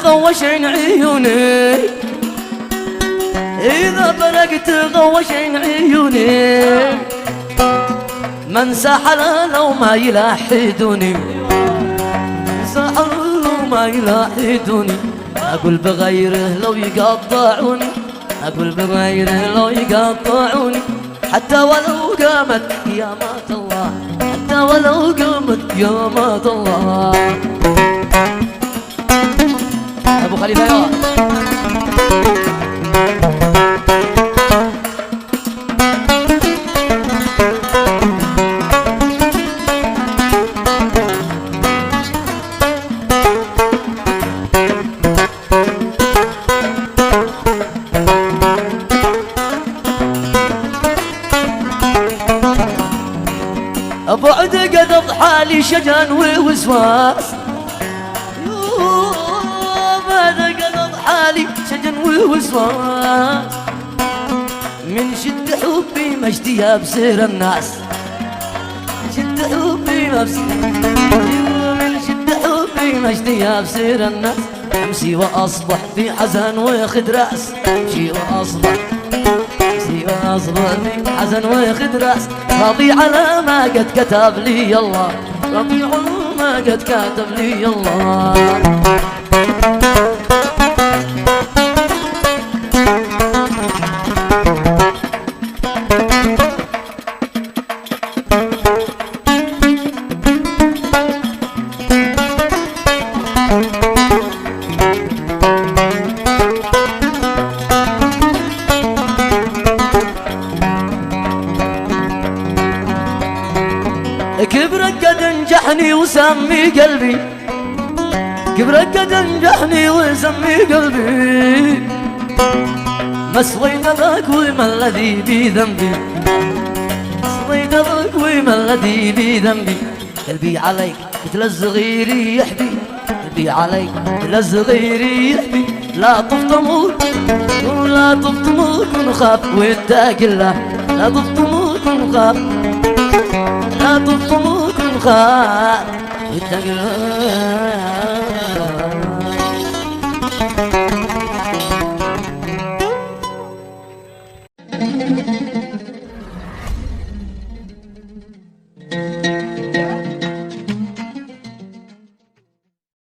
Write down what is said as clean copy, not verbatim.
غوشين عيوني، إذا فرقت غوشين عيوني، من سحر لو ما يلاحدوني، سحر لو ما يلاحدوني، أقول بغيره لو يقطعوني، أقول بغيره لو يقطعوني، حتى ولو قامت قيامات الله، حتى ولو قامت قيامات الله. أبو خليفة يا بعد قد حالي شجن ووسواس، بعد قد حالي شجن ووسواس، من شد حبي ما اشتهى بصير الناس، شد حبي ما من شد حبي ما اشتهى بصير الناس، امشي واصبح في حزن واخد راس، امشي واصبح واصبر في حزن واخد راس، راضي على ما قد كتب لي الله، راضي على ما قد كتب لي الله. كبرك قد انجحني وسمي قلبي، كبرك قد انجحني وسمي قلبي، ما سويت ذاك وما الذي بذنبي، سويت ذاك وما الذي بذنبي، قلبي عليك مثل الصغير يحبي، قلبي عليك مثل الصغير يحبي، لا تفطموك ولا تفطموك ونخاف واتق الله، لا تفطموك ونخاف، لا تفطموك ونخاف واتق الله.